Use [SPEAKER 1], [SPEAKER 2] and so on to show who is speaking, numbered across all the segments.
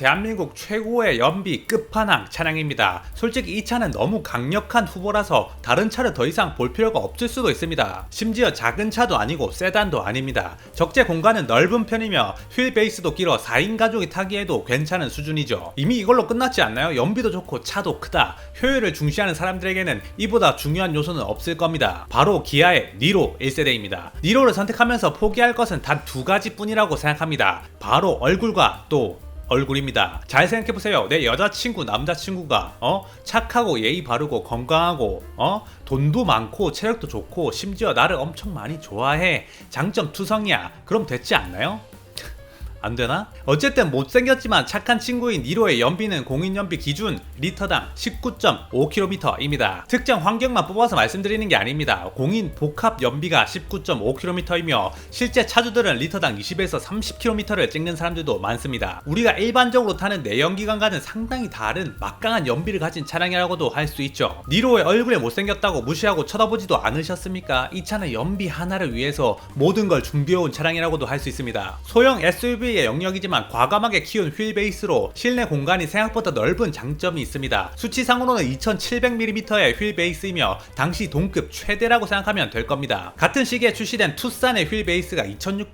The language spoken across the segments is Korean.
[SPEAKER 1] 대한민국 최고의 연비 끝판왕 차량입니다. 솔직히 이 차는 너무 강력한 후보라서 다른 차를 더 이상 볼 필요가 없을 수도 있습니다. 심지어 작은 차도 아니고 세단도 아닙니다. 적재 공간은 넓은 편이며 휠 베이스도 길어 4인 가족이 타기에도 괜찮은 수준이죠. 이미 이걸로 끝났지 않나요? 연비도 좋고 차도 크다. 효율을 중시하는 사람들에게는 이보다 중요한 요소는 없을 겁니다. 바로 기아의 니로 1세대입니다. 니로를 선택하면서 포기할 것은 단 두 가지뿐이라고 생각합니다. 바로 얼굴과 또 얼굴입니다. 잘 생각해보세요. 내 여자친구, 남자친구가 착하고 예의 바르고 건강하고 돈도 많고 체력도 좋고 심지어 나를 엄청 많이 좋아해. 장점 투성이야. 그럼 됐지 않나요? 안되나? 어쨌든 못생겼지만 착한 친구인 니로의 연비는 공인연비 기준 리터당 19.5km입니다. 특정 환경만 뽑아서 말씀드리는 게 아닙니다. 공인 복합 연비가 19.5km이며 실제 차주들은 리터당 20에서 30km를 찍는 사람들도 많습니다. 우리가 일반적으로 타는 내연기관과는 상당히 다른 막강한 연비를 가진 차량이라고도 할 수 있죠. 니로의 얼굴에 못생겼다고 무시하고 쳐다보지도 않으셨습니까? 이 차는 연비 하나를 위해서 모든 걸 준비해온 차량이라고도 할 수 있습니다. 소형 SUV 영역이지만 과감하게 키운 휠 베이스로 실내 공간이 생각보다 넓은 장점이 있습니다. 수치상으로는 2700mm의 휠 베이스이며 당시 동급 최대라고 생각하면 될 겁니다. 같은 시기에 출시된 투싼의 휠 베이스가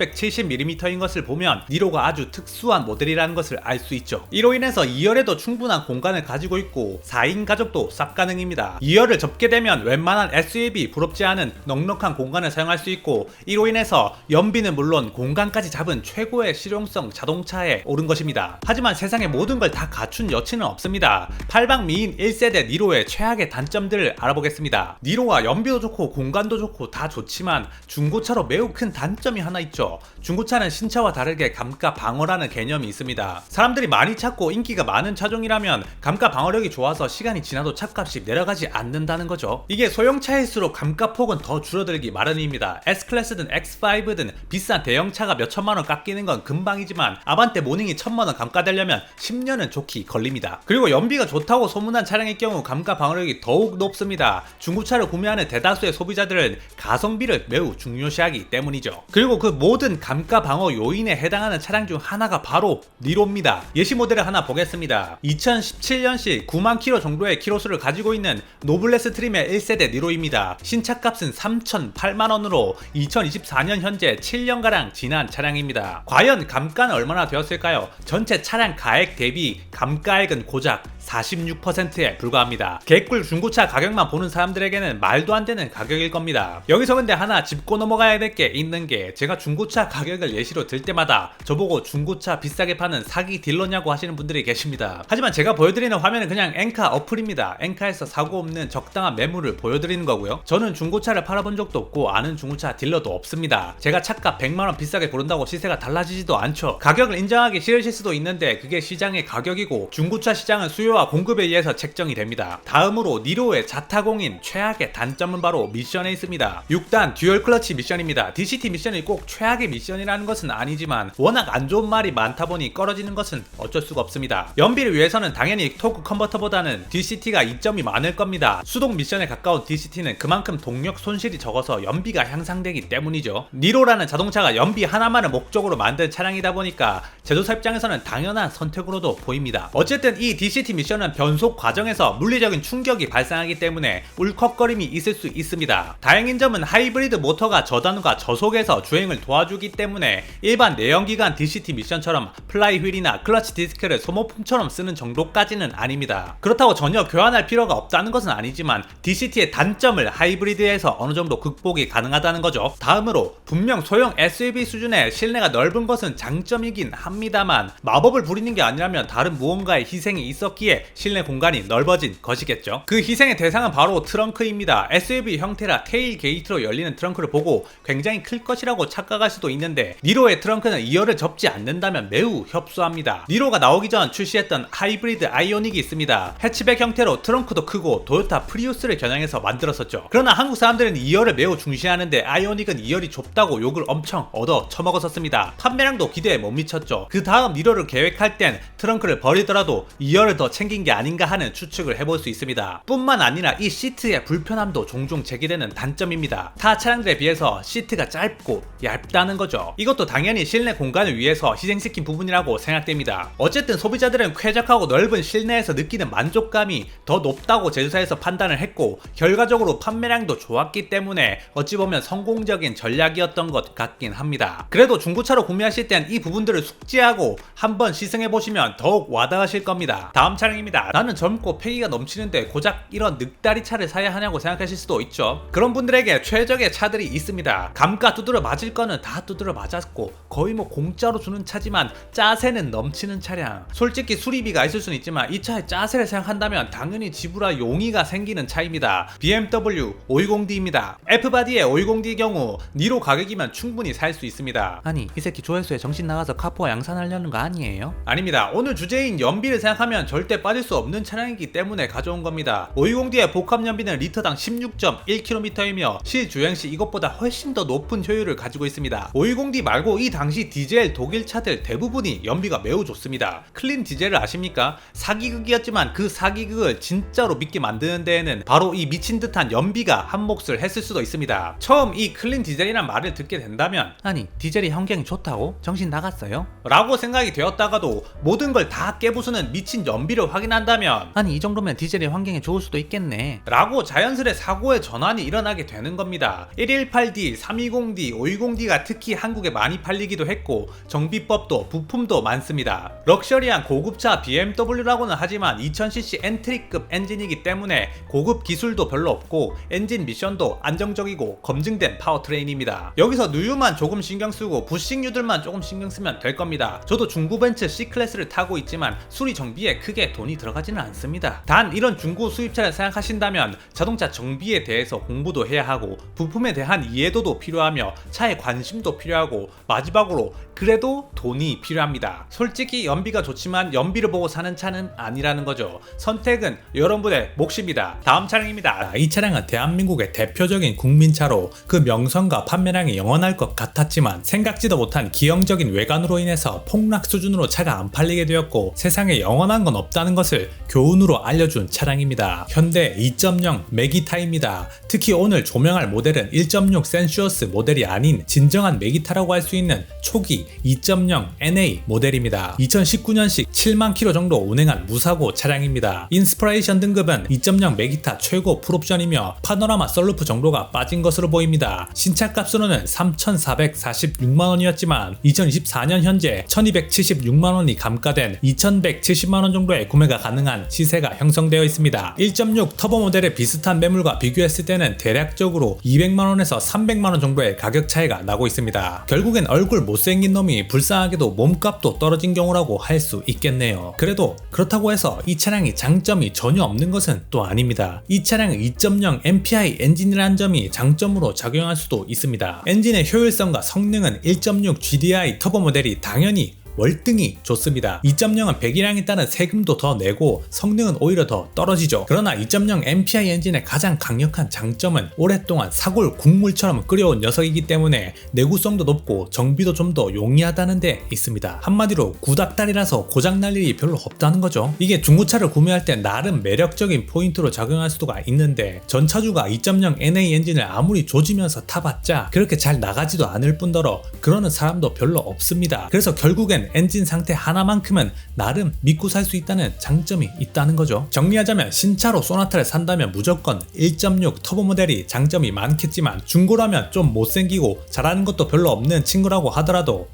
[SPEAKER 1] 2670mm인 것을 보면 니로가 아주 특수한 모델이라는 것을 알 수 있죠. 이로 인해서 2열에도 충분한 공간을 가지고 있고 4인 가족도 쌉 가능입니다. 2열을 접게 되면 웬만한 SUV 부럽지 않은 넉넉한 공간을 사용할 수 있고 이로 인해서 연비는 물론 공간까지 잡은 최고의 실용성 자동차에 오른 것입니다. 하지만 세상의 모든 걸 다 갖춘 여친은 없습니다. 팔방미인 1세대 니로의 최악의 단점들을 알아보겠습니다. 니로가 연비도 좋고 공간도 좋고 다 좋지만 중고차로 매우 큰 단점이 하나 있죠. 중고차는 신차와 다르게 감가 방어라는 개념이 있습니다. 사람들이 많이 찾고 인기가 많은 차종이라면 감가 방어력이 좋아서 시간이 지나도 차값이 내려가지 않는다는 거죠. 이게 소형차일수록 감가폭은 더 줄어들기 마련입니다. S클래스든 X5든 비싼 대형차가 몇천만원 깎이는 건 금방이지만 아반떼 모닝이 1000만원 감가되려면 10년은 좋게 걸립니다. 그리고 연비가 좋다고 소문난 차량의 경우 감가 방어력이 더욱 높습니다. 중고차를 구매하는 대다수의 소비자들은 가성비를 매우 중요시하기 때문이죠. 그리고 그 모든 감가 방어 요인에 해당하는 차량 중 하나가 바로 니로입니다. 예시 모델을 하나 보겠습니다. 2017년식 9만 킬로 정도의 키로수를 가지고 있는 노블레스 트림의 1세대 니로입니다. 신차값은 3,008만원으로 2024년 현재 7년가량 지난 차량입니다. 과연 감가는 얼마나 되었을까요? 전체 차량 가액 대비 감가액은 고작 46%에 불과합니다. 개꿀 중고차 가격만 보는 사람들에게는 말도 안 되는 가격일 겁니다. 여기서 근데 하나 짚고 넘어가야 될 게 있는 게 제가 중고차 가격을 예시로 들 때마다 저보고 중고차 비싸게 파는 사기 딜러냐고 하시는 분들이 계십니다. 하지만 제가 보여드리는 화면은 그냥 엔카 어플입니다. 엔카에서 사고 없는 적당한 매물을 보여드리는 거고요. 저는 중고차를 팔아본 적도 없고 아는 중고차 딜러도 없습니다. 제가 차값 100만원 비싸게 고른다고 시세가 달라지지도 않죠. 가격을 인정하기 싫으실 수도 있는데 그게 시장의 가격이고 중고차 시장은 수요와 공급에 의해서 책정이 됩니다. 다음으로 니로의 자타공인 최악의 단점은 바로 미션에 있습니다. 6단 듀얼 클러치 미션입니다. DCT 미션이 꼭 최악의 미션이라는 것은 아니지만 워낙 안 좋은 말이 많다 보니 꺼려지는 것은 어쩔 수가 없습니다. 연비를 위해서는 당연히 토크 컨버터보다는 DCT가 이점이 많을 겁니다. 수동 미션에 가까운 DCT는 그만큼 동력 손실이 적어서 연비가 향상되기 때문이죠. 니로라는 자동차가 연비 하나만을 목적으로 만든 차량이다 보니까 제조사 입장에서는 당연한 선택으로도 보입니다. 어쨌든 이 DCT 미션은 변속 과정에서 물리적인 충격이 발생하기 때문에 울컥거림이 있을 수 있습니다. 다행인 점은 하이브리드 모터가 저단과 저속에서 주행을 도와주기 때문에 일반 내연기관 DCT 미션처럼 플라이 휠이나 클러치 디스크를 소모품처럼 쓰는 정도까지는 아닙니다. 그렇다고 전혀 교환할 필요가 없다는 것은 아니지만 DCT의 단점을 하이브리드에서 어느 정도 극복이 가능하다는 거죠. 다음으로 분명 소형 SUV 수준의 실내가 넓은 것은 장점이긴 합니다만 마법을 부리는 게 아니라면 다른 무언가의 희생이 있었기에 실내 공간이 넓어진 것이겠죠. 그 희생의 대상은 바로 트렁크입니다. SUV 형태라 테일 게이트로 열리는 트렁크를 보고 굉장히 클 것이라고 착각할 수도 있는데 니로의 트렁크는 2열을 접지 않는다면 매우 협소합니다. 니로가 나오기 전 출시했던 하이브리드 아이오닉이 있습니다. 해치백 형태로 트렁크도 크고 도요타 프리우스를 겨냥해서 만들었었죠. 그러나 한국 사람들은 2열을 매우 중시하는데 아이오닉은 2열이 좁다고 욕을 엄청 얻어 처먹었었습니다. 판매량도 기대에 못 미쳤죠. 그 다음 니로를 계획할 땐 트렁크를 버리더라도 2열을 더 챙긴 게 아닌가 하는 추측을 해볼 수 있습니다. 뿐만 아니라 이 시트의 불편함도 종종 제기되는 단점입니다. 타 차량들에 비해서 시트가 짧고 얇다는 거죠. 이것도 당연히 실내 공간을 위해서 희생시킨 부분이라고 생각됩니다. 어쨌든 소비자들은 쾌적하고 넓은 실내에서 느끼는 만족감이 더 높다고 제조사에서 판단을 했고, 결과적으로 판매량도 좋았기 때문에 어찌 보면 성공적인 전략이었던 것 같긴 합니다. 그래도 중고차로 구매하실 땐 이 부분들을 숙지하고 한번 시승해보시면 더욱 와닿으실 겁니다. 다음 차량입니다. 나는 젊고 패기가 넘치는데 고작 이런 늑다리 차를 사야 하냐고 생각하실 수도 있죠. 그런 분들에게 최적의 차들이 있습니다. 감가 두드려 맞을 거는 다 두드려 맞았고 거의 뭐 공짜로 주는 차지만 짜세는 넘치는 차량. 솔직히 수리비가 있을 수는 있지만 이 차에 짜세를 생각한다면 당연히 지불할 용의가 생기는 차입니다. BMW 520D입니다. F바디의 520D의 경우 니로 가격이면 충분히 살 수 있습니다.
[SPEAKER 2] 아니 이 새끼 조회수에 정신 나가서 카포와 양산하려는 거 아니에요?
[SPEAKER 1] 아닙니다. 오늘 주제인 연비를 생각하면 절대 빠질 수 없는 차량이기 때문에 가져온 겁니다. 520D의 복합 연비는 리터당 16.1km이며 실주행시 이것보다 훨씬 더 높은 효율을 가지고 있습니다. 520D 말고 이 당시 디젤 독일 차들 대부분이 연비가 매우 좋습니다. 클린 디젤을 아십니까? 사기극이었지만 그 사기극을 진짜로 믿게 만드는 데에는 바로 이 미친 듯한 연비가 한 몫을 했을 수도 있습니다. 처음 이 클린 디젤이란 말을 듣게 된다면
[SPEAKER 2] 아니 디젤이 환경이 좋다고? 정신 나갔어요?
[SPEAKER 1] 라고 생각이 되었다가도 모든 걸 다 깨부수는 미친 연비를 확인한다면
[SPEAKER 2] 아니 이 정도면 디젤이 환경에 좋을 수도 있겠네
[SPEAKER 1] 라고 자연스레 사고의 전환이 일어나게 되는 겁니다. 118D, 320D, 520D가 특히 한국에 많이 팔리기도 했고 정비법도 부품도 많습니다. 럭셔리한 고급차 BMW라고는 하지만 2000cc 엔트리급 엔진이기 때문에 고급 기술도 별로 없고 엔진 미션도 안정적이고 검증된 파워트레인입니다. 여기서 누유만 조금 신경 쓰고 부식유들만 조금 신경 쓰면 될 겁니다. 저도 중고 벤츠 C클래스를 타고 있지만 수리 정비에 크게 돈이 들어가지는 않습니다. 단 이런 중고 수입차를 생각하신다면 자동차 정비에 대해서 공부도 해야 하고 부품에 대한 이해도도 필요하며 차에 관심도 필요하고 마지막으로 그래도 돈이 필요합니다. 솔직히 연비가 좋지만 연비를 보고 사는 차는 아니라는 거죠. 선택은 여러분의 몫입니다. 다음 차량입니다.
[SPEAKER 3] 이 차량은 대한민국의 대표적인 국민차로 그 명성과 판매량이 영원할 것 같았지만 생각지도 못한 기형적인 외관으로 인해서 폭락 수준으로 차가 안 팔리게 되었고 세상에 영원한 건 없다는 것을 교훈으로 알려준 차량입니다. 현대 2.0 메기타입니다. 특히 오늘 조명할 모델은 1.6 센슈어스 모델이 아닌 진정한 메기타라고 할 수 있는 초기 2.0 NA 모델입니다. 2019년식 7만 킬로 정도 운행한 무사고 차량입니다. 인스피레이션 등급은 2.0 메기타 최고 풀옵션이며 파노라마 썬루프 정도가 빠진 것으로 보입니다. 신차값으로는 3,446만원이었지만 2024년 현재 1,276만원이 감가된 2,170만원 정도의 구매가 가능한 시세가 형성되어 있습니다. 1.6 터보 모델의 비슷한 매물과 비교했을 때는 대략적으로 200만원에서 300만원 정도의 가격 차이가 나고 있습니다. 결국엔 얼굴 못생긴 놈이 불쌍하게도 몸값도 떨어진 경우라고 할 수 있겠네요. 그래도 그렇다고 해서 이 차량이 장점이 전혀 없는 것은 또 아닙니다. 이 차량은 2.0 MPI 엔진이라는 점이 장점으로 작용할 수도 있습니다. 엔진의 효율성과 성능은 1.6 GDI 터보 모델이 당연히 월등히 좋습니다. 2.0은 배기량에 따른 세금도 더 내고 성능은 오히려 더 떨어지죠. 그러나 2.0 MPI 엔진의 가장 강력한 장점은 오랫동안 사골 국물처럼 끓여온 녀석이기 때문에 내구성도 높고 정비도 좀 더 용이하다는 데 있습니다. 한마디로 구닥다리라서 고장날 일이 별로 없다는 거죠. 이게 중고차를 구매할 때 나름 매력적인 포인트로 작용할 수가 있는데 전차주가 2.0 NA 엔진을 아무리 조지면서 타봤자 그렇게 잘 나가지도 않을 뿐더러 그러는 사람도 별로 없습니다. 그래서 결국엔 엔진 상태 하나만큼은 나름 믿고 살 수 있다는 장점이 있다는 거죠. 정리하자면 신차로 소나타를 산다면 무조건 1.6 터보 모델이 장점이 많겠지만 중고라면 좀 못생기고 잘하는 것도 별로 없는 친구라고 하더라도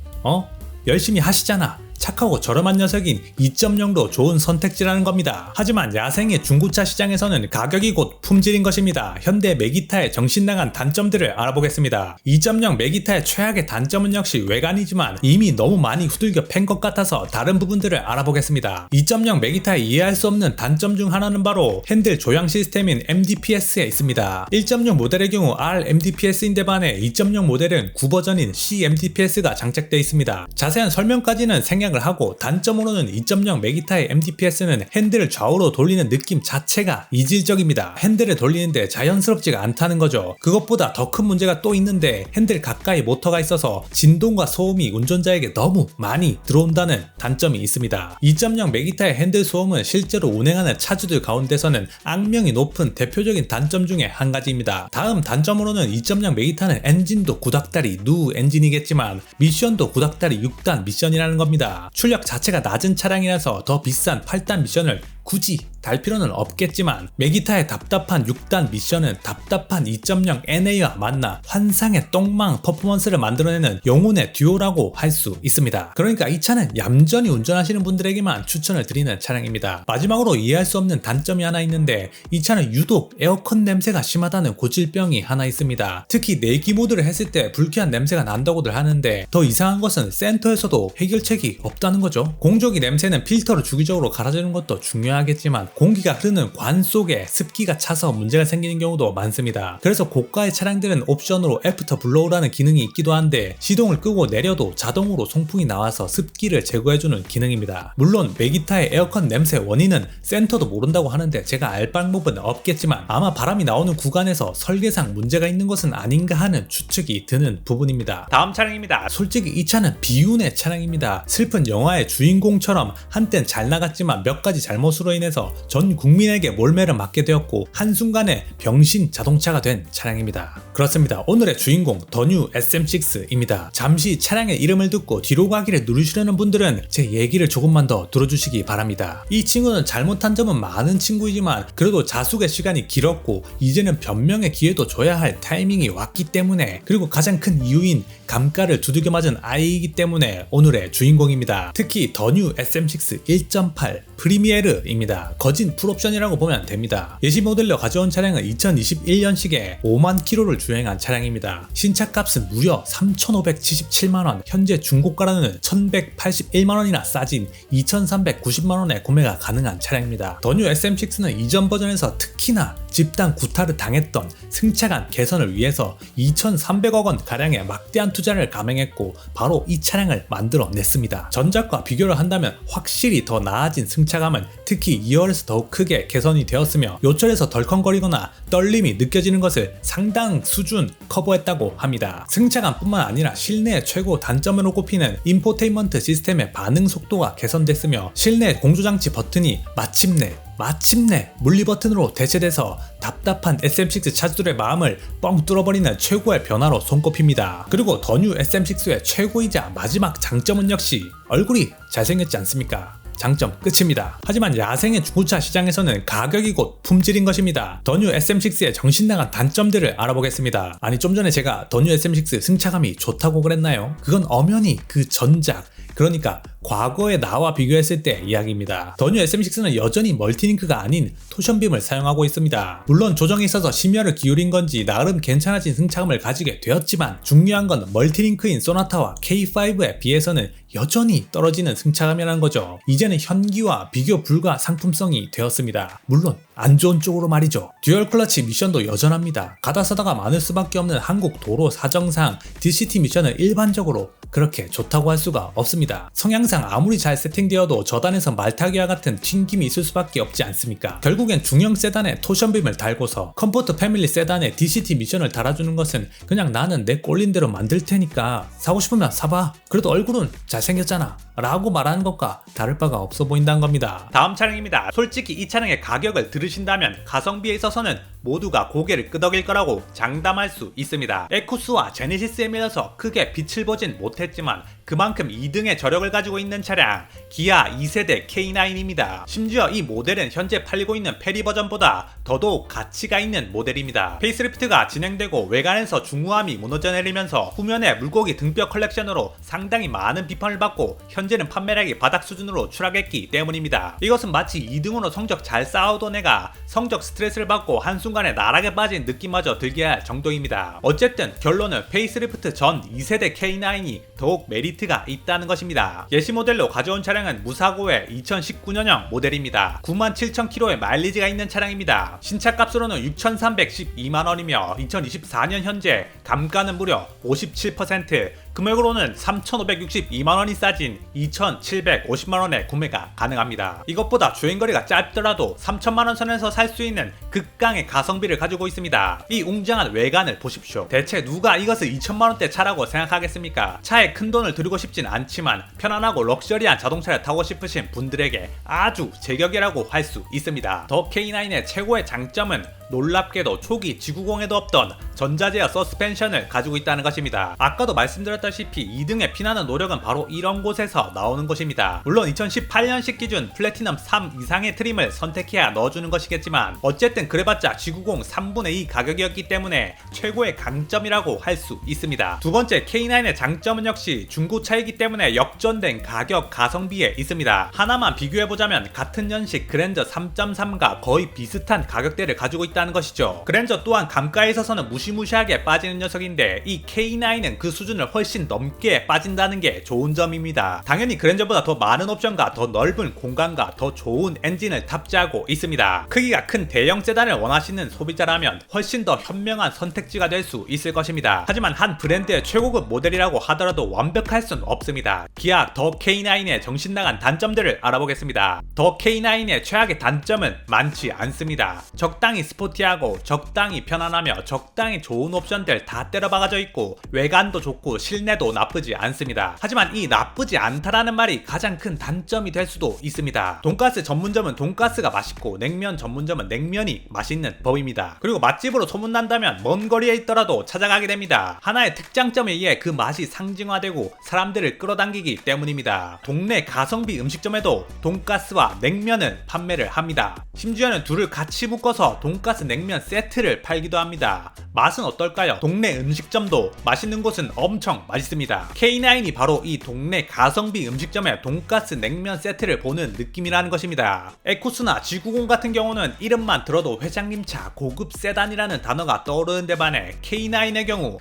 [SPEAKER 3] 열심히 하시잖아. 착하고 저렴한 녀석인 2.0도 좋은 선택지라는 겁니다. 하지만 야생의 중고차 시장에서는 가격이 곧 품질인 것입니다. 현대 메기타의 정신나간 단점들을 알아보겠습니다. 2.0 메기타의 최악의 단점은 역시 외관이지만 이미 너무 많이 후들겨 팬 것 같아서 다른 부분들을 알아보겠습니다. 2.0 메기타의 이해할 수 없는 단점 중 하나는 바로 핸들 조향 시스템인 MDPS에 있습니다. 1.6 모델의 경우 RMDPS인데 반해 2.0 모델은 9버전인 CMDPS가 장착되어 있습니다. 자세한 설명까지는 생략 생략을 하고 단점으로는 2.0 메기타의 MDPS는 핸들을 좌우로 돌리는 느낌 자체가 이질적입니다. 핸들을 돌리는데 자연스럽지가 않다는 거죠. 그것보다 더 큰 문제가 또 있는데 핸들 가까이 모터가 있어서 진동과 소음이 운전자에게 너무 많이 들어온다는 단점이 있습니다. 2.0 메기타의 핸들 소음은 실제로 운행하는 차주들 가운데서는 악명이 높은 대표적인 단점 중에 한 가지입니다. 다음 단점으로는 2.0 메기타는 엔진도 구닥다리 누 엔진이겠지만 미션도 구닥다리 6단 미션이라는 겁니다. 출력 자체가 낮은 차량이라서 더 비싼 8단 미션을 굳이 달 필요는 없겠지만 메기타의 답답한 6단 미션은 답답한 2.0 NA와 만나 환상의 똥망 퍼포먼스를 만들어내는 영혼의 듀오라고 할 수 있습니다. 그러니까 이 차는 얌전히 운전하시는 분들에게만 추천을 드리는 차량입니다. 마지막으로 이해할 수 없는 단점이 하나 있는데 이 차는 유독 에어컨 냄새가 심하다는 고질병이 하나 있습니다. 특히 내기 모드를 했을 때 불쾌한 냄새가 난다고들 하는데 더 이상한 것은 센터에서도 해결책이 없다는 거죠. 공조기 냄새는 필터를 주기적으로 갈아주는 것도 중요하겠지만 공기가 흐르는 관 속에 습기가 차서 문제가 생기는 경우도 많습니다. 그래서 고가의 차량들은 옵션으로 애프터 블로우라는 기능이 있기도 한데 시동을 끄고 내려도 자동으로 송풍이 나와서 습기를 제거해주는 기능입니다. 물론 메기타의 에어컨 냄새 원인은 센터도 모른다고 하는데 제가 알 방법은 없겠지만 아마 바람이 나오는 구간에서 설계상 문제가 있는 것은 아닌가 하는 추측이 드는 부분입니다.
[SPEAKER 1] 다음 차량입니다.
[SPEAKER 3] 솔직히 이 차는 비운의 차량입니다. 슬픈 영화의 주인공처럼 한땐 잘 나갔지만 몇 가지 잘못으로 인해서 전 국민에게 몰매를 맞게 되었고 한순간에 병신 자동차가 된 차량입니다. 그렇습니다. 오늘의 주인공 더뉴 SM6입니다. 잠시 차량의 이름을 듣고 뒤로 가기를 누르시려는 분들은 제 얘기를 조금만 더 들어주시기 바랍니다. 이 친구는 잘못한 점은 많은 친구이지만 그래도 자숙의 시간이 길었고 이제는 변명의 기회도 줘야 할 타이밍이 왔기 때문에 그리고 가장 큰 이유인 감가를 두들겨 맞은 아이이기 때문에 오늘의 주인공입니다. 특히 더뉴 SM6 1.8 프리미에르입니다. 거진 풀옵션이라고 보면 됩니다. 예시 모델로 가져온 차량은 2021년식에 5만 킬로를 주행한 차량입니다. 신차값은 무려 3,577만원, 현재 중고가로는 1,181만원이나 싸진 2,390만원에 구매가 가능한 차량입니다. 더뉴 SM6는 이전 버전에서 특히나 집단 구타를 당했던 승차감 개선을 위해서 2,300억 원 가량의 막대한 투자를 감행했고 바로 이 차량을 만들어냈습니다. 전작과 비교를 한다면 확실히 더 나아진 승차감은 특히 2열에서 더욱 크게 개선이 되었으며 요철에서 덜컹거리거나 떨림이 느껴지는 것을 상당 수준 커버했다고 합니다. 승차감뿐만 아니라 실내의 최고 단점으로 꼽히는 인포테인먼트 시스템의 반응 속도가 개선됐으며 실내 공조장치 버튼이 마침내 물리 버튼으로 대체돼서 답답한 SM6 차주들의 마음을 뻥 뚫어버리는 최고의 변화로 손꼽힙니다. 그리고 더뉴 SM6의 최고이자 마지막 장점은 역시 얼굴이 잘생겼지 않습니까? 장점 끝입니다. 하지만 야생의 중고차 시장에서는 가격이 곧 품질인 것입니다. 더뉴 SM6의 정신나간 단점들을 알아보겠습니다. 아니 좀 전에 제가 더뉴 SM6 승차감이 좋다고 그랬나요? 그건 엄연히 그 전작 그러니까 과거의 나와 비교했을 때 이야기입니다. 더뉴 SM6는 여전히 멀티링크가 아닌 토션빔을 사용하고 있습니다. 물론 조정에 있어서 심혈을 기울인 건지 나름 괜찮아진 승차감을 가지게 되었지만 중요한 건 멀티링크인 소나타와 K5에 비해서는 여전히 떨어지는 승차감이라는 거죠. 이제는 현기와 비교 불가 상품성이 되었습니다. 물론 안 좋은 쪽으로 말이죠. 듀얼 클러치 미션도 여전합니다. 가다서다가 많을 수밖에 없는 한국 도로 사정상 DCT 미션을 일반적으로 그렇게 좋다고 할 수가 없습니다. 성향상 아무리 잘 세팅되어도 저단에서 말타기와 같은 튕김이 있을 수밖에 없지 않습니까? 결국엔 중형 세단에 토션빔을 달고서 컴포트 패밀리 세단에 DCT 미션을 달아주는 것은 그냥 나는 내 꼴린 대로 만들 테니까 사고 싶으면 사봐. 그래도 얼굴은 잘생겼잖아 라고 말하는 것과 다를 바가 없어 보인다는 겁니다.
[SPEAKER 1] 다음 차량입니다. 솔직히 이 차량의 가격을 들으신다면 가성비에 있어서는 모두가 고개를 끄덕일 거라고 장담할 수 있습니다. 에쿠스와 제네시스에 밀려서 크게 빛을 보진 못했지만 그만큼 2등의 저력을 가지고 있는 차량 기아 2세대 K9입니다. 심지어 이 모델은 현재 팔리고 있는 페리 버전보다 더더욱 가치가 있는 모델입니다. 페이스리프트가 진행되고 외관에서 중후함이 무너져 내리면서 후면에 물고기 등뼈 컬렉션으로 상당히 많은 비판을 받고 현재는 판매량이 바닥 수준으로 추락했기 때문입니다. 이것은 마치 2등으로 성적 잘 쌓아오던 애가 성적 스트레스를 받고 한순간에 나락에 빠진 느낌마저 들게 할 정도입니다. 어쨌든 결론은 페이스리프트 전 2세대 K9이 더욱 메리트가 있다는 것입니다. 예시 모델로 가져온 차량은 무사고의 2019년형 모델입니다. 97,000km의 마일리지가 있는 차량입니다. 신차값으로는 6,312만원이며 2024년 현재 감가는 무려 57%, 금액으로는 3,562만원이 싸진 2,750만원에 구매가 가능합니다. 이것보다 주행거리가 짧더라도 3천만원 선에서 살 수 있는 극강의 가성비를 가지고 있습니다. 이 웅장한 외관을 보십시오. 대체 누가 이것을 2천만원대 차라고 생각하겠습니까? 차에 큰 돈을 들이고 싶진 않지만 편안하고 럭셔리한 자동차를 타고 싶으신 분들에게 아주 제격이라고 할 수 있습니다. 더 K9의 최고의 장점은 놀랍게도 초기 지구공에도 없던 전자제어 서스펜션을 가지고 있다는 것입니다. 아까도 말씀드렸다시피 2등에 피나는 노력은 바로 이런 곳에서 나오는 것입니다. 물론 2018년식 기준 플래티넘 3 이상의 트림을 선택해야 넣어주는 것이겠지만 어쨌든 그래봤자 지구공 3분의 2 가격이었기 때문에 최고의 강점이라고 할 수 있습니다. 두 번째 K9의 장점은 역시 중고차이기 때문에 역전된 가격 가성비에 있습니다. 하나만 비교해보자면 같은 연식 그랜저 3.3과 거의 비슷한 가격대를 가지고 있다는 것이죠. 그랜저 또한 감가에 있어서는 무시무시하게 빠지는 녀석인데 이 K9은 그 수준을 훨씬 넘게 빠진다는 게 좋은 점입니다. 당연히 그랜저보다 더 많은 옵션과 더 넓은 공간과 더 좋은 엔진을 탑재하고 있습니다. 크기가 큰 대형 세단을 원하시는 소비자라면 훨씬 더 현명한 선택지가 될 수 있을 것입니다. 하지만 한 브랜드의 최고급 모델이라고 하더라도 완벽할 순 없습니다. 기아 더 K9의 정신나간 단점들을 알아보겠습니다. 더 K9의 최악의 단점은 많지 않습니다. 적당히 스포티하고 적당히 편안하며 적당히 좋은 옵션들 다 때려박아져 있고 외관도 좋고 실내도 나쁘지 않습니다. 하지만 이 나쁘지 않다라는 말이 가장 큰 단점이 될 수도 있습니다. 돈가스 전문점은 돈가스가 맛있고 냉면 전문점은 냉면이 맛있는 법입니다. 그리고 맛집으로 소문난다면 먼 거리에 있더라도 찾아가게 됩니다. 하나의 특장점에 의해 그 맛이 상징화되고 사람들을 끌어당기기 때문입니다. 동네 가성비 음식점에도 돈가스와 냉면은 판매를 합니다. 심지어는 둘을 같이 묶어서 돈가스 냉면 세트를 팔기도 합니다. 맛은 어떨까요? 동네 음식점도 맛있는 곳은 엄청 맛있습니다. K9이 바로 이 동네 가성비 음식점의 돈가스 냉면 세트를 보는 느낌이라는 것입니다. 에쿠스나 G90 같은 경우는 이름만 들어도 회장님 차 고급 세단이라는 단어가 떠오르는데 반해 K9의 경우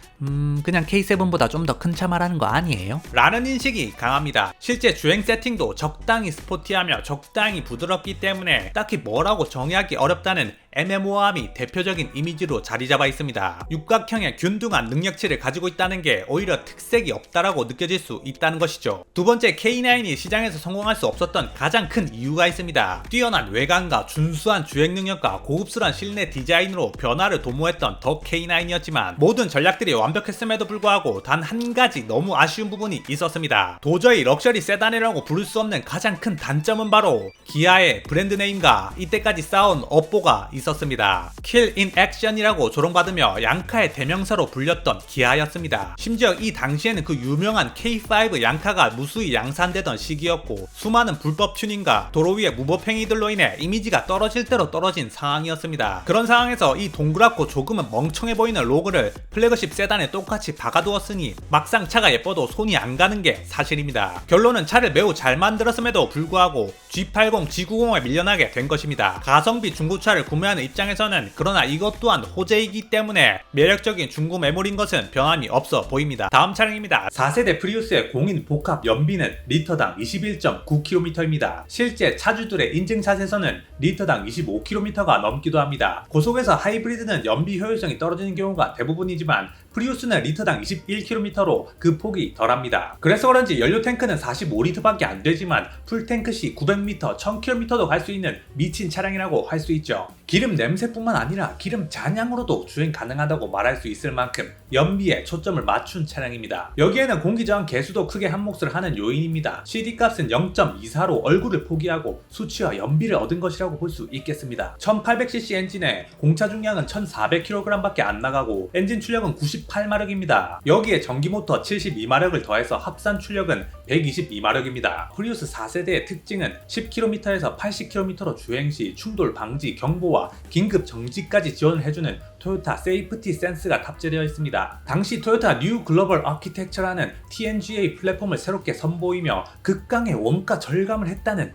[SPEAKER 2] 그냥 K7보다 좀 더 큰 차 말하는 거 아니에요?
[SPEAKER 1] 라는 인식이 강합니다. 실제 주행 세팅도 적당히 스포티하며 적당히 부드럽기 때문에 딱히 뭐라고 정의하기 어렵다는 애매모호함이 대표적인 이미지로 자리 잡아 있습니다. 육각형의 균등한 능력치를 가지고 있다는 게 오히려 특색이 없다라고 느껴질 수 있다는 것이죠. 두 번째 K9이 시장에서 성공할 수 없었던 가장 큰 이유가 있습니다. 뛰어난 외관과 준수한 주행 능력과 고급스러운 실내 디자인으로 변화를 도모했던 더 K9이었지만 모든 전략들이 완벽했음에도 불구하고 단 한 가지 너무 아쉬운 부분이 있었습니다. 도저히 럭셔리 세단이라고 부를 수 없는 가장 큰 단점은 바로 기아의 브랜드 네임과 이때까지 쌓아온 업보가 있었습니다. Kill in Action이라고 조롱받으며 양카의 대명사로 불렸던 기아였습니다. 심지어 이 당시에는 그 유명한 K5 양카가 무수히 양산되던 시기였고 수많은 불법 튜닝과 도로 위의 무법 행위들로 인해 이미지가 떨어질 대로 떨어진 상황이었습니다. 그런 상황에서 이 동그랗고 조금은 멍청해 보이는 로고를 플래그십 세단에 똑같이 박아두었으니 막상 차가 예뻐도 손이 안 가는 게 사실입니다. 결론은 차를 매우 잘 만들었음에도 불구하고 G80, G90에 밀려나게 된 것입니다. 가성비 중고차를 구매하는 입장에서는 그러나 이것 또한 호재이기 때문에 매력적인 중고 매물인 것은 변함이 없어 보입니다. 다음 차량입니다. 4세대 프리우스의 공인 복합 연비는 리터당 21.9km입니다. 실제 차주들의 인증샷에서는 리터당 25km가 넘기도 합니다. 고속에서 하이브리드는 연비 효율성이 떨어지는 경우가 대부분이지만 프리우스는 리터당 21km로 그 폭이 덜합니다. 그래서 그런지 연료 탱크는 45리터밖에 안 되지만 풀탱크 시 900m, 1000km도 갈 수 있는 미친 차량이라고 할 수 있죠. 기름 냄새뿐만 아니라 기름 잔량으로도 주행 가능하다고 말할 수 있을 만큼 연비에 초점을 맞춘 차량입니다. 여기에는 공기저항 개수도 크게 한몫을 하는 요인입니다. CD값은 0.24로 얼굴을 포기하고 수치와 연비를 얻은 것이라고 볼 수 있겠습니다. 1800cc 엔진에 공차 중량은 1400kg 밖에 안 나가고 엔진 출력은 98마력입니다. 여기에 전기모터 72마력을 더해서 합산 출력은 122마력입니다. 프리우스 4세대의 특징은 10km에서 80km로 주행 시 충돌 방지 경보와 긴급 정지까지 지원을 해주는 토요타 세이프티 센스가 탑재되어 있습니다. 당시 토요타 뉴 글로벌 아키텍처라는 TNGA 플랫폼을 새롭게 선보이며 극강의 원가 절감을 했다는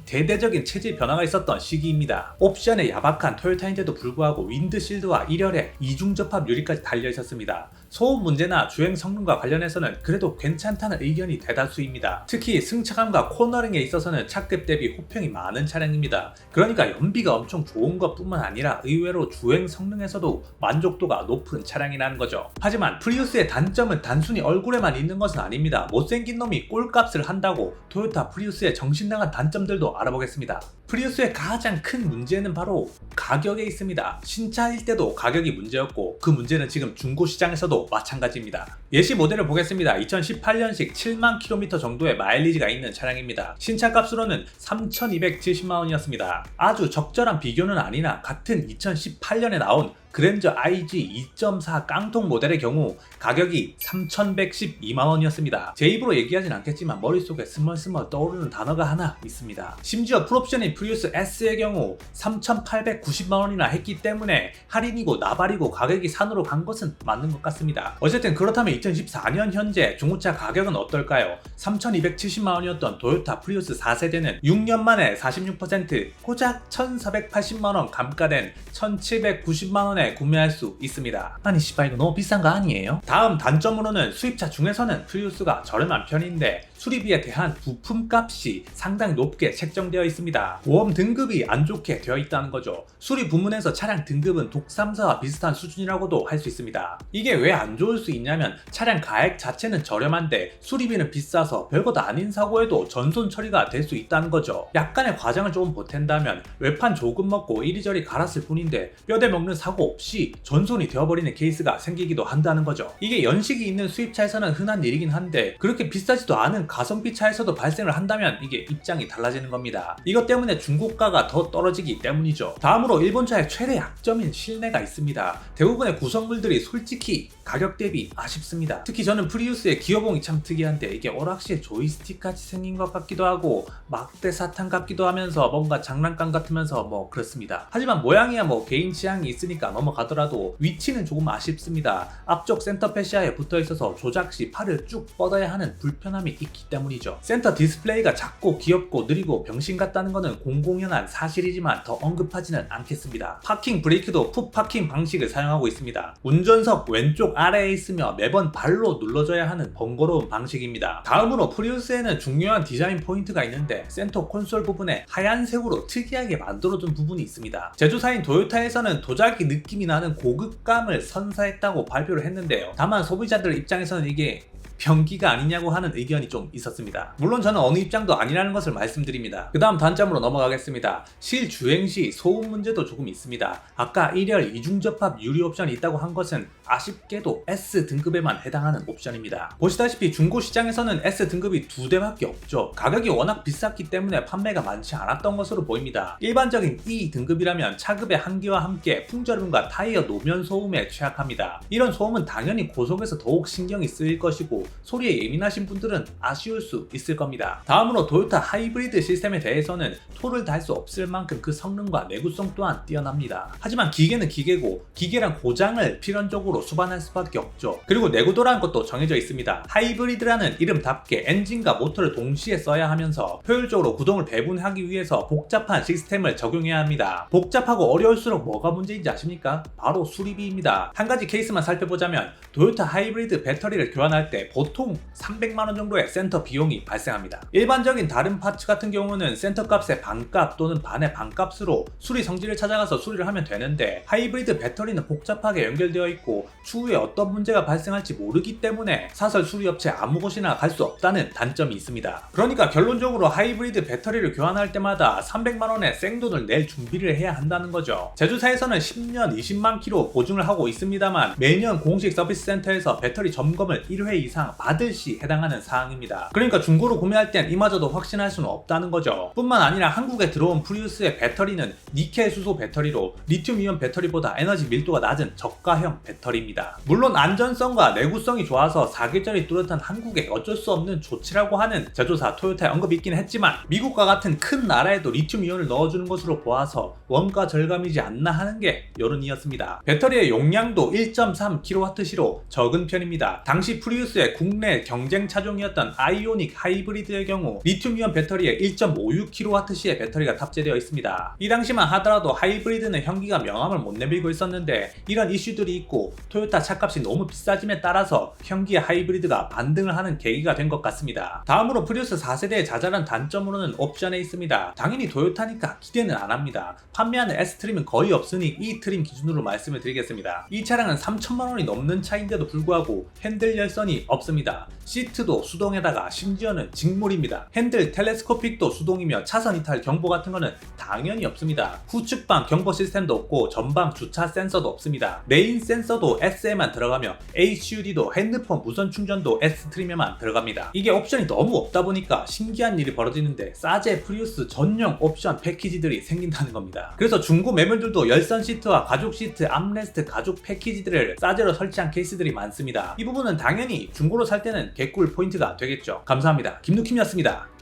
[SPEAKER 1] 대대적인 체질 변화가 있었던 시기입니다. 옵션에 야박한 토요타인데도 불구하고 윈드실드와 1열에 이중 접합 유리까지 달려 있었습니다. 소음 문제나 주행 성능과 관련해서는 그래도 괜찮다는 의견이 대다수입니다. 특히 승차감과 코너링에 있어서는 차급 대비 호평이 많은 차량입니다. 그러니까 연비가 엄청 좋은 것뿐만 아니라 의외로 주행 성능에서도 만족도가 높은 차량이라는 거죠. 하지만 프리우스의 단점은 단순히 얼굴에만 있는 것은 아닙니다. 못생긴 놈이 꼴값을 한다고 토요타 프리우스의 정신 나간 단점들도 알아보겠습니다. 프리우스의 가장 큰 문제는 바로 가격에 있습니다. 신차일 때도 가격이 문제였고 그 문제는 지금 중고 시장에서도 마찬가지입니다. 예시 모델을 보겠습니다. 2018년식 7만 킬로미터 정도의 마일리지가 있는 차량입니다. 신차 값으로는 3,270만원이었습니다. 아주 적절한 비교는 아니나 같은 2018년에 나온 그랜저 IG 2.4 깡통 모델의 경우 가격이 3,112만원이었습니다. 제 입으로 얘기하진 않겠지만 머릿속에 스멀스멀 떠오르는 단어가 하나 있습니다. 심지어 풀옵션인 프리우스 S의 경우 3,890만원이나 했기 때문에 할인이고 나발이고 가격이 산으로 간 것은 맞는 것 같습니다. 어쨌든 그렇다면 2014년 현재 중고차 가격은 어떨까요? 3,270만원이었던 토요타 프리우스 4세대는 6년 만에 46% 고작 1,480만원 감가된 1,790만원에 구매할 수 있습니다.
[SPEAKER 2] 아니 씨발 이거 너무 비싼 거 아니에요?
[SPEAKER 1] 다음 단점으로는 수입차 중에서는 프리우스가 저렴한 편인데 수리비에 대한 부품값이 상당히 높게 책정되어 있습니다. 보험 등급이 안 좋게 되어 있다는 거죠. 수리 부문에서 차량 등급은 독삼사와 비슷한 수준이라고도 할 수 있습니다. 이게 왜 안 좋을 수 있냐면 차량 가액 자체는 저렴한데 수리비는 비싸서 별것 아닌 사고에도 전손 처리가 될 수 있다는 거죠. 약간의 과장을 조금 보탠다면 외판 조금 먹고 이리저리 갈았을 뿐인데 뼈대 먹는 사고 없이 전손이 되어버리는 케이스가 생기기도 한다는 거죠. 이게 연식이 있는 수입차에서는 흔한 일이긴 한데 그렇게 비싸지도 않은 가성비 차에서도 발생을 한다면 이게 입장이 달라지는 겁니다. 이것 때문에 중고가가 더 떨어지기 때문이죠. 다음으로 일본차의 최대 약점인 실내가 있습니다. 대부분의 구성물들이 솔직히 가격 대비 아쉽습니다. 특히 저는 프리우스의 기어봉이 참 특이한데 이게 오락실 조이스틱 같이 생긴 것 같기도 하고 막대 사탕 같기도 하면서 뭔가 장난감 같으면서 뭐 그렇습니다. 하지만 모양이야 뭐 개인 취향이 있으니까 넘어가더라도 위치는 조금 아쉽습니다. 앞쪽 센터 패시아에 붙어 있어서 조작 시 팔을 쭉 뻗어야 하는 불편함이 있기 때문이죠. 센터 디스플레이가 작고 귀엽고 느리고 병신 같다는 것은 공공연한 사실이지만 더 언급하지는 않겠습니다. 파킹 브레이크도 풋 파킹 방식을 사용하고 있습니다. 운전석 왼쪽 아래에 있으며 매번 발로 눌러줘야 하는 번거로운 방식입니다. 다음으로 프리우스에는 중요한 디자인 포인트가 있는데 센터 콘솔 부분에 하얀색으로 특이하게 만들어둔 부분이 있습니다. 제조사인 도요타에서는 도자기 느낌이 나는 고급감을 선사했다고 발표를 했는데요. 다만 소비자들 입장에서는 이게 변기가 아니냐고 하는 의견이 좀 있었습니다. 물론 저는 어느 입장도 아니라는 것을 말씀드립니다. 그 다음 단점으로 넘어가겠습니다. 실주행 시 소음 문제도 조금 있습니다. 아까 1열 이중접합 유리 옵션이 있다고 한 것은 아쉽게도 S등급에만 해당하는 옵션입니다. 보시다시피 중고시장에서는 S등급이 2대밖에 없죠. 가격이 워낙 비쌌기 때문에 판매가 많지 않았던 것으로 보입니다. 일반적인 E등급이라면 차급의 한기와 함께 풍절음과 타이어 노면 소음에 취약합니다. 이런 소음은 당연히 고속에서 더욱 신경이 쓰일 것이고 소리에 예민하신 분들은 아쉬울 수 있을 겁니다. 다음으로 토요타 하이브리드 시스템에 대해서는 토를 달 수 없을 만큼 그 성능과 내구성 또한 뛰어납니다. 하지만 기계는 기계고 기계란 고장을 필연적으로 수반할 수밖에 없죠. 그리고 내구도라는 것도 정해져 있습니다. 하이브리드라는 이름답게 엔진과 모터를 동시에 써야 하면서 효율적으로 구동을 배분하기 위해서 복잡한 시스템을 적용해야 합니다. 복잡하고 어려울수록 뭐가 문제인지 아십니까? 바로 수리비입니다. 한 가지 케이스만 살펴보자면 토요타 하이브리드 배터리를 교환할 때 보통 300만원 정도의 센터 비용이 발생합니다. 일반적인 다른 파츠 같은 경우는 센터 값의 반값 또는 반의 반값으로 수리 성질을 찾아가서 수리를 하면 되는데 하이브리드 배터리는 복잡하게 연결되어 있고 추후에 어떤 문제가 발생할지 모르기 때문에 사설 수리업체 아무 곳이나 갈 수 없다는 단점이 있습니다. 그러니까 결론적으로 하이브리드 배터리를 교환할 때마다 300만원의 생돈을 낼 준비를 해야 한다는 거죠. 제조사에서는 10년 20만 킬로 보증을 하고 있습니다만 매년 공식 서비스 센터에서 배터리 점검을 1회 이상 받을 시 해당하는 사항입니다. 그러니까 중고로 구매할 땐 이마저도 확신할 수는 없다는 거죠. 뿐만 아니라 한국에 들어온 프리우스의 배터리는 니켈 수소 배터리로 리튬 이온 배터리보다 에너지 밀도가 낮은 저가형 배터리입니다. 물론 안전성과 내구성이 좋아서 사계절이 뚜렷한 한국에 어쩔 수 없는 조치라고 하는 제조사 토요타의 언급이 있긴 했지만 미국과 같은 큰 나라에도 리튬 이온을 넣어주는 것으로 보아서 원가 절감이지 않나 하는 게 여론이었습니다. 배터리의 용량도 1.3kWh시로 적은 편입니다. 당시 프리우스의 국내 경쟁 차종이었던 아이오닉 하이브리드의 경우 리튬이온 배터리에 1.56kWh의 배터리가 탑재되어 있습니다. 이 당시만 하더라도 하이브리드는 현기가 명암을 못 내밀고 있었는데 이런 이슈들이 있고 토요타 차값이 너무 비싸짐에 따라서 현기의 하이브리드가 반등을 하는 계기가 된 것 같습니다. 다음으로 프리우스 4세대의 자잘한 단점으로는 옵션에 있습니다. 당연히 토요타니까 기대는 안 합니다. 판매하는 S트림은 거의 없으니 이 트림 기준으로 말씀을 드리겠습니다. 이 차량은 3천만원이 넘는 차인데도 불구하고 핸들 열선이 없습니다. 시트도 수동에다가 심지어는 직물입니다. 핸들 텔레스코픽도 수동이며 차선 이탈 경보 같은 거는 당연히 없습니다. 후측방 경보 시스템도 없고 전방 주차 센서도 없습니다. 메인 센서도 S에만 들어가며 HUD도 핸드폰 무선 충전도 S트림에만 들어갑니다. 이게 옵션이 너무 없다 보니까 신기한 일이 벌어지는데 싸제 프리우스 전용 옵션 패키지들이 생긴다는 겁니다. 그래서 중고 매물들도 열선 시트와 가죽 시트, 암레스트, 가죽 패키지들을 싸제로 설치한 케이스들이 많습니다. 이 부분은 당연히 중고로 살 때는 개꿀 포인트가 되겠죠. 감사합니다. 김누킴이었습니다.